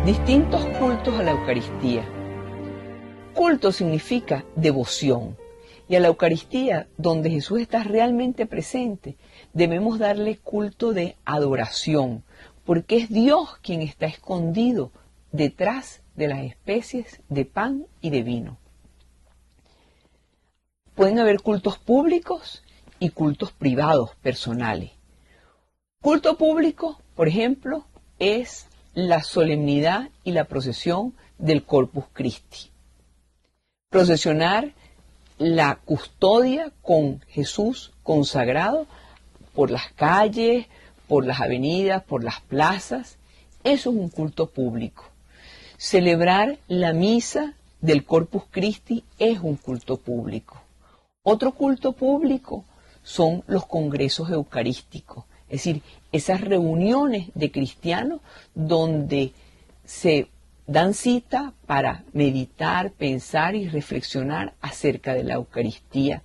Distintos cultos a la Eucaristía. Culto significa devoción. Y a la Eucaristía, donde Jesús está realmente presente, debemos darle culto de adoración, porque es Dios quien está escondido detrás de las especies de pan y de vino. Pueden haber cultos públicos y cultos privados, personales. Culto público, por ejemplo, es la solemnidad y la procesión del Corpus Christi. Procesionar la custodia con Jesús consagrado por las calles, por las avenidas, por las plazas, eso es un culto público. Celebrar la misa del Corpus Christi es un culto público. Otro culto público son los congresos eucarísticos, es decir, esas reuniones de cristianos donde se dan cita para meditar, pensar y reflexionar acerca de la Eucaristía,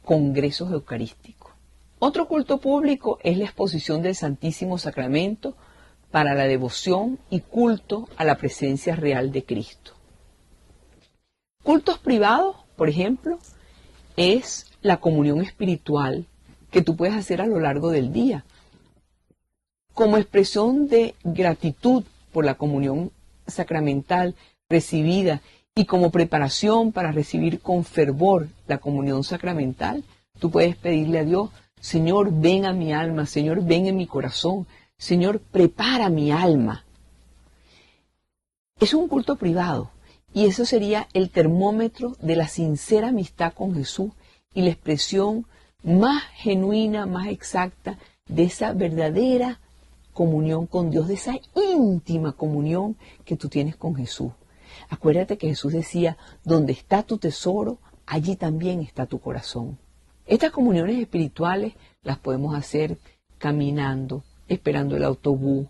congresos eucarísticos. Otro culto público es la exposición del Santísimo Sacramento para la devoción y culto a la presencia real de Cristo. Cultos privados, por ejemplo, es la comunión espiritual que tú puedes hacer a lo largo del día. Como expresión de gratitud por la comunión sacramental recibida y como preparación para recibir con fervor la comunión sacramental, tú puedes pedirle a Dios: Señor, ven a mi alma, Señor, ven en mi corazón, Señor, prepara mi alma. Es un culto privado y eso sería el termómetro de la sincera amistad con Jesús y la expresión más genuina, más exacta de esa verdadera comunión con Dios, de esa íntima comunión que tú tienes con Jesús. Acuérdate que Jesús decía: donde está tu tesoro, allí también está tu corazón. Estas comuniones espirituales las podemos hacer caminando, esperando el autobús,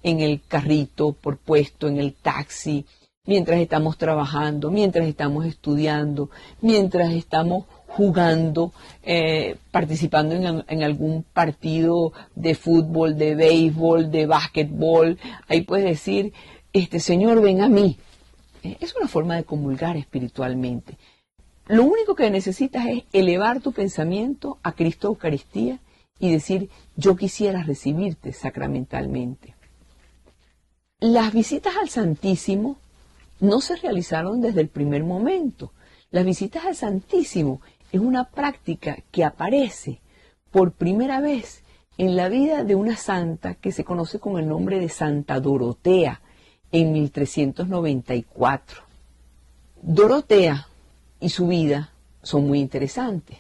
en el carrito por puesto, en el taxi, mientras estamos trabajando, mientras estamos estudiando, mientras estamos jugando, participando en algún partido de fútbol, de béisbol, de básquetbol. Ahí puedes decir: Señor, ven a mí. Es una forma de comulgar espiritualmente. Lo único que necesitas es elevar tu pensamiento a Cristo Eucaristía y decir: yo quisiera recibirte sacramentalmente. Las visitas al Santísimo no se realizaron desde el primer momento. Las visitas al Santísimo es una práctica que aparece por primera vez en la vida de una santa que se conoce con el nombre de Santa Dorotea en 1394. Dorotea y su vida son muy interesantes.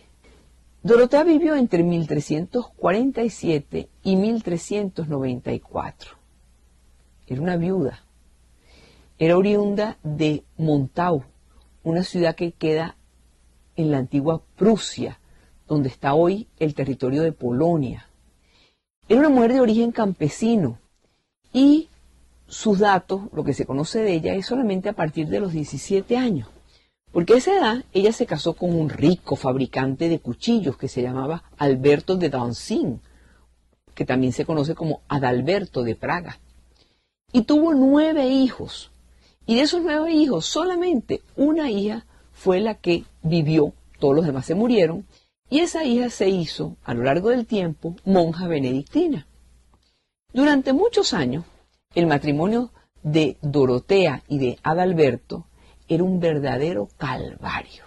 Dorotea vivió entre 1347 y 1394. Era una viuda. Era oriunda de Montau, una ciudad que queda en la antigua Prusia, donde está hoy el territorio de Polonia. Era una mujer de origen campesino y sus datos, lo que se conoce de ella, es solamente a partir de los 17 años. Porque a esa edad ella se casó con un rico fabricante de cuchillos que se llamaba Alberto de Danzig, que también se conoce como Adalberto de Praga. Y tuvo 9 hijos. Y de esos 9 hijos, solamente una hija fue la que vivió, todos los demás se murieron, y esa hija se hizo, a lo largo del tiempo, monja benedictina. Durante muchos años, el matrimonio de Dorotea y de Adalberto era un verdadero calvario,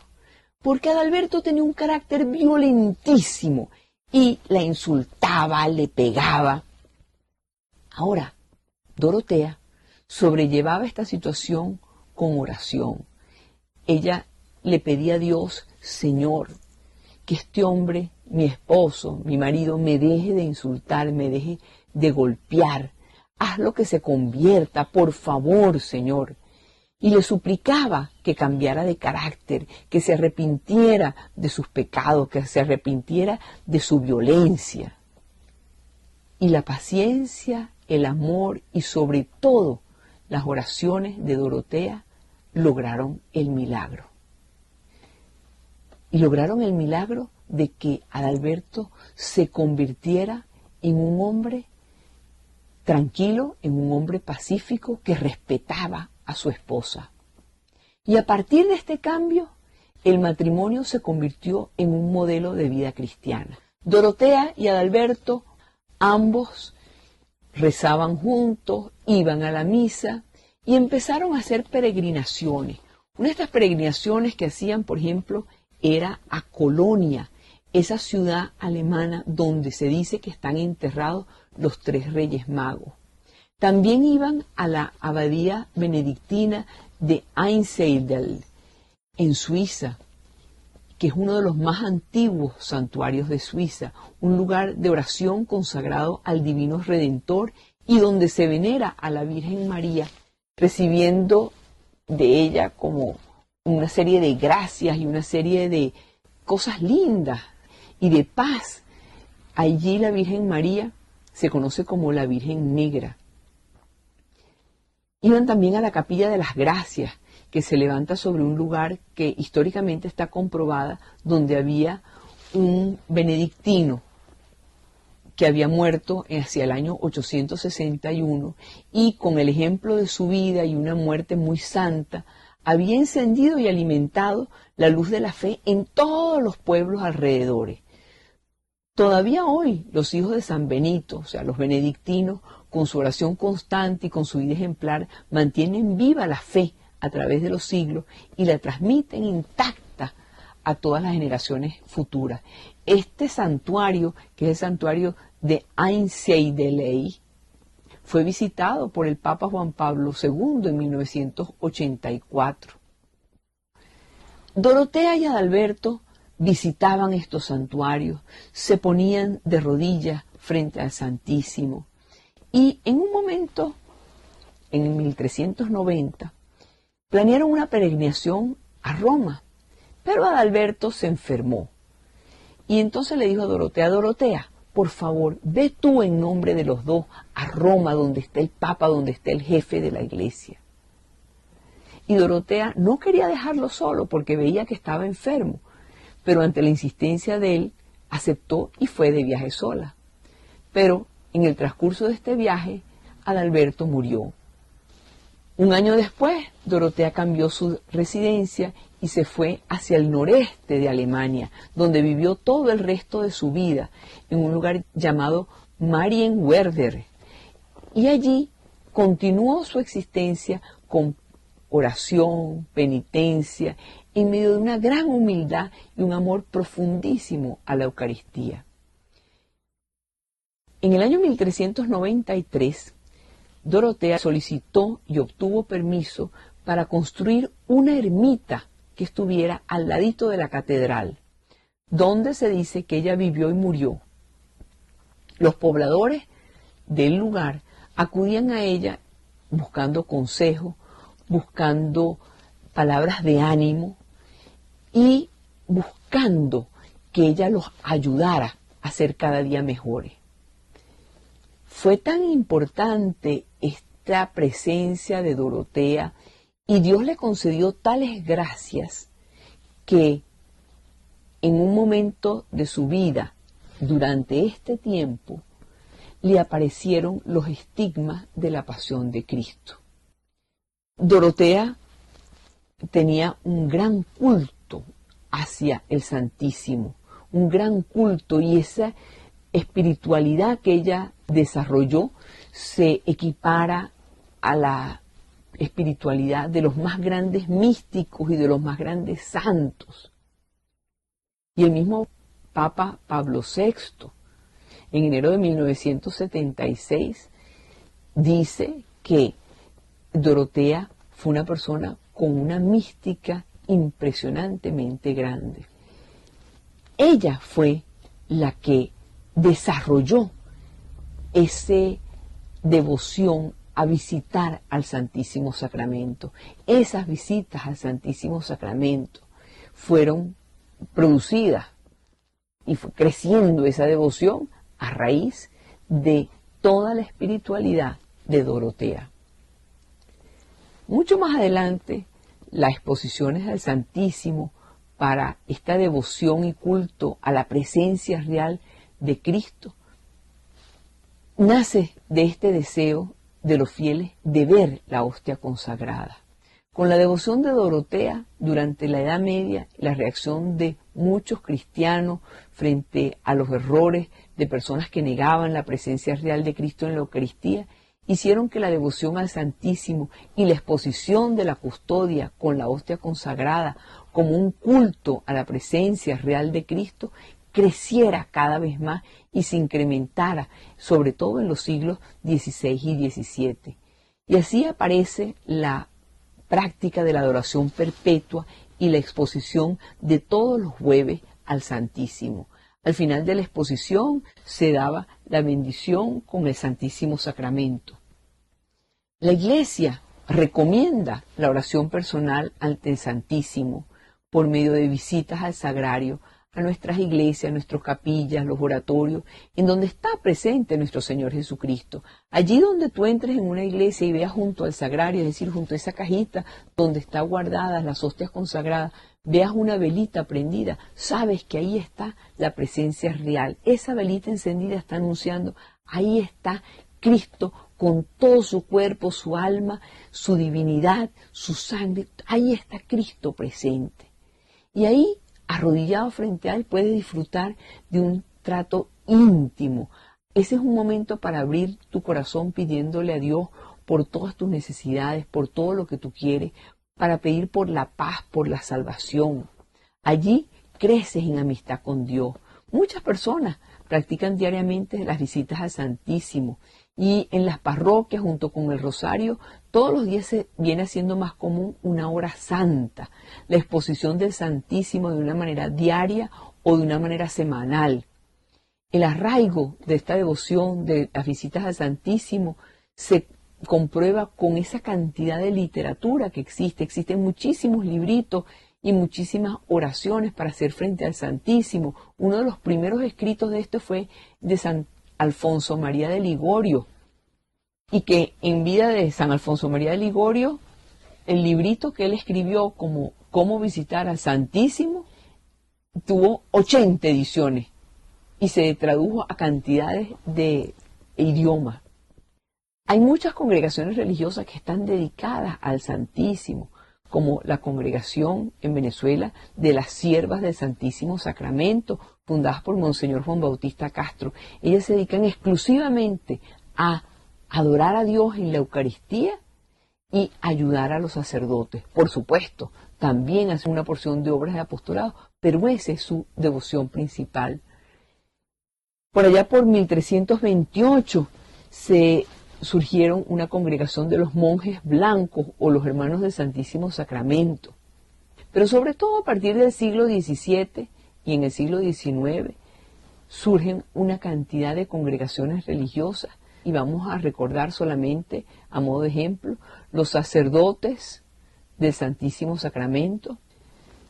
porque Adalberto tenía un carácter violentísimo y la insultaba, le pegaba. Ahora, Dorotea sobrellevaba esta situación con oración. Ella le pedía a Dios: Señor, que este hombre, mi esposo, mi marido, me deje de insultar, me deje de golpear. Hazlo que se convierta, por favor, Señor. Y le suplicaba que cambiara de carácter, que se arrepintiera de sus pecados, que se arrepintiera de su violencia. Y la paciencia, el amor y sobre todo las oraciones de Dorotea lograron el milagro. Y lograron el milagro de que Adalberto se convirtiera en un hombre tranquilo en un hombre pacífico que respetaba a su esposa. Y a partir de este cambio, el matrimonio se convirtió en un modelo de vida cristiana. Dorotea y Adalberto, ambos rezaban juntos, iban a la misa y empezaron a hacer peregrinaciones. Una de estas peregrinaciones que hacían, por ejemplo, era a Colonia, esa ciudad alemana donde se dice que están enterrados los 3 reyes magos. También iban a la abadía benedictina de Einsiedel, en Suiza, que es uno de los más antiguos santuarios de Suiza, un lugar de oración consagrado al Divino Redentor y donde se venera a la Virgen María, recibiendo de ella como una serie de gracias y una serie de cosas lindas y de paz. Allí la Virgen María se conoce como la Virgen Negra. Iban también a la Capilla de las Gracias, que se levanta sobre un lugar que históricamente está comprobada, donde había un benedictino que había muerto hacia el año 861 y con el ejemplo de su vida y una muerte muy santa, había encendido y alimentado la luz de la fe en todos los pueblos alrededores. Todavía hoy los hijos de San Benito, o sea, los benedictinos, con su oración constante y con su vida ejemplar, mantienen viva la fe a través de los siglos y la transmiten intacta a todas las generaciones futuras. Este santuario, que es el santuario de Einsiedel, fue visitado por el Papa Juan Pablo II en 1984. Dorotea y Adalberto visitaban estos santuarios, se ponían de rodillas frente al Santísimo y en un momento, en 1390, planearon una peregrinación a Roma, pero Adalberto se enfermó y entonces le dijo a Dorotea: Dorotea, por favor, ve tú en nombre de los dos a Roma, donde está el Papa, donde está el jefe de la Iglesia. Y Dorotea no quería dejarlo solo porque veía que estaba enfermo, pero ante la insistencia de él, aceptó y fue de viaje sola. Pero en el transcurso de este viaje, Adalberto murió. Un año después, Dorotea cambió su residencia y se fue hacia el noreste de Alemania, donde vivió todo el resto de su vida, en un lugar llamado Marienwerder. Y allí continuó su existencia con oración, penitencia, en medio de una gran humildad y un amor profundísimo a la Eucaristía. En el año 1393, Dorotea solicitó y obtuvo permiso para construir una ermita que estuviera al ladito de la catedral, donde se dice que ella vivió y murió. Los pobladores del lugar acudían a ella buscando consejo, buscando palabras de ánimo y buscando que ella los ayudara a ser cada día mejores. Fue tan importante esta presencia de Dorotea y Dios le concedió tales gracias que en un momento de su vida, durante este tiempo, le aparecieron los estigmas de la pasión de Cristo. Dorotea tenía un gran culto hacia el Santísimo, un gran culto, y esa espiritualidad que ella desarrolló se equipara a la espiritualidad de los más grandes místicos y de los más grandes santos. Y el mismo Papa Pablo VI, en enero de 1976, dice que Dorotea fue una persona con una mística impresionantemente grande. Ella fue la que desarrolló esa devoción a visitar al Santísimo Sacramento. Esas visitas al Santísimo Sacramento fueron producidas y fue creciendo esa devoción a raíz de toda la espiritualidad de Dorotea. Mucho más adelante, las exposiciones al Santísimo para esta devoción y culto a la presencia real de Cristo nace de este deseo de los fieles de ver la hostia consagrada. Con la devoción de Dorotea durante la Edad Media, la reacción de muchos cristianos frente a los errores de personas que negaban la presencia real de Cristo en la Eucaristía, hicieron que la devoción al Santísimo y la exposición de la custodia con la hostia consagrada como un culto a la presencia real de Cristo creciera cada vez más y se incrementara, sobre todo en los siglos XVI y XVII. Y así aparece la práctica de la adoración perpetua y la exposición de todos los jueves al Santísimo. Al final de la exposición se daba la bendición con el Santísimo Sacramento. La Iglesia recomienda la oración personal ante el Santísimo por medio de visitas al sagrario, a nuestras iglesias, nuestras capillas, los oratorios, en donde está presente nuestro Señor Jesucristo. Allí donde tú entres en una iglesia y veas junto al sagrario, es decir, junto a esa cajita donde están guardadas las hostias consagradas, veas una velita prendida, sabes que ahí está la presencia real. Esa velita encendida está anunciando, ahí está Cristo con todo su cuerpo, su alma, su divinidad, su sangre, ahí está Cristo presente. Y ahí, arrodillado frente a Él, puedes disfrutar de un trato íntimo. Ese es un momento para abrir tu corazón pidiéndole a Dios por todas tus necesidades, por todo lo que tú quieres, para pedir por la paz, por la salvación. Allí creces en amistad con Dios. Muchas personas practican diariamente las visitas al Santísimo y en las parroquias junto con el rosario todos los días se viene haciendo más común una hora santa, la exposición del Santísimo de una manera diaria o de una manera semanal. El arraigo de esta devoción de las visitas al Santísimo se comprueba con esa cantidad de literatura que existe. Existen muchísimos libritos y muchísimas oraciones para hacer frente al Santísimo. Uno de los primeros escritos de esto fue de San Alfonso María de Ligorio, y que en vida de San Alfonso María de Ligorio, el librito que él escribió como Cómo visitar al Santísimo, tuvo 80 ediciones y se tradujo a cantidades de idiomas. Hay muchas congregaciones religiosas que están dedicadas al Santísimo, como la congregación en Venezuela de las Siervas del Santísimo Sacramento, fundadas por Monseñor Juan Bautista Castro. Ellas se dedican exclusivamente a adorar a Dios en la Eucaristía y ayudar a los sacerdotes. Por supuesto, también hacen una porción de obras de apostolado, pero esa es su devoción principal. Por allá por 1328 se surgieron una congregación de los monjes blancos o los hermanos del Santísimo Sacramento. Pero sobre todo a partir del siglo XVII y en el siglo XIX surgen una cantidad de congregaciones religiosas y vamos a recordar solamente, a modo de ejemplo, los sacerdotes del Santísimo Sacramento,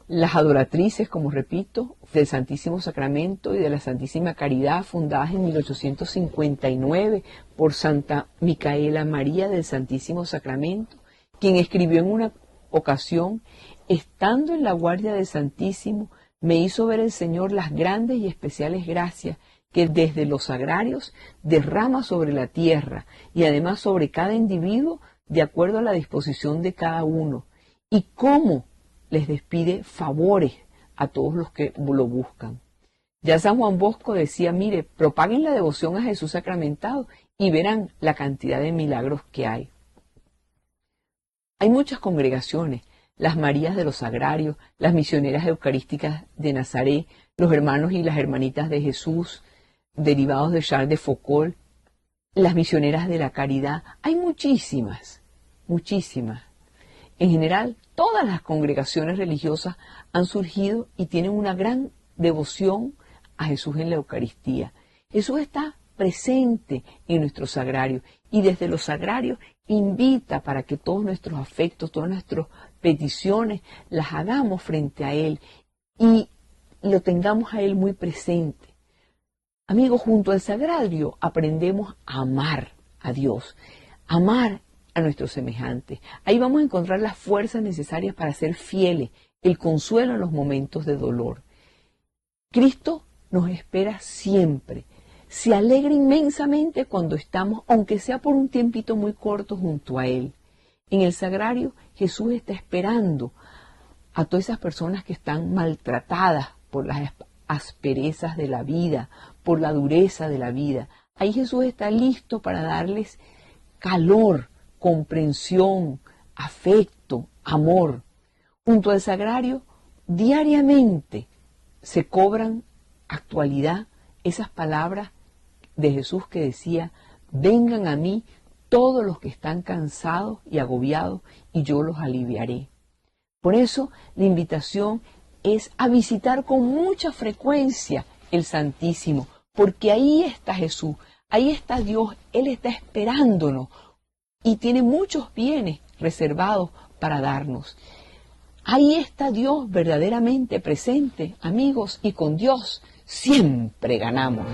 las adoratrices, como repito, del Santísimo Sacramento y de la Santísima Caridad, fundadas en 1859 por Santa Micaela María del Santísimo Sacramento, quien escribió en una ocasión: estando en la guardia del Santísimo, me hizo ver el Señor las grandes y especiales gracias que desde los sagrarios derrama sobre la tierra y además sobre cada individuo de acuerdo a la disposición de cada uno, y cómo les despide favores a todos los que lo buscan. Ya San Juan Bosco decía, mire, propaguen la devoción a Jesús sacramentado y verán la cantidad de milagros que hay. Hay muchas congregaciones, las Marías de los Sagrarios, las Misioneras Eucarísticas de Nazaret, los hermanos y las hermanitas de Jesús, derivados de Charles de Foucault, las Misioneras de la Caridad. Hay muchísimas, muchísimas. En general, todas las congregaciones religiosas han surgido y tienen una gran devoción a Jesús en la Eucaristía. Jesús está presente en nuestro sagrario y desde los sagrarios invita para que todos nuestros afectos, todas nuestras peticiones las hagamos frente a Él y lo tengamos a Él muy presente. Amigos, junto al sagrario aprendemos a amar a Dios, amar a nuestros semejantes. Ahí vamos a encontrar las fuerzas necesarias para ser fieles, el consuelo en los momentos de dolor. Cristo nos espera siempre. se alegra inmensamente cuando estamos, aunque sea por un tiempito muy corto, junto a Él. En el sagrario, Jesús está esperando a todas esas personas que están maltratadas por las asperezas de la vida, por la dureza de la vida. Ahí Jesús está listo para darles calor, comprensión, afecto, amor. Junto al sagrario, diariamente se cobran actualidad esas palabras de Jesús que decía: vengan a mí todos los que están cansados y agobiados, y yo los aliviaré. Por eso la invitación es a visitar con mucha frecuencia el Santísimo, porque ahí está Jesús, ahí está Dios, Él está esperándonos y tiene muchos bienes reservados para darnos. Ahí está Dios verdaderamente presente, amigos, y con Dios siempre ganamos.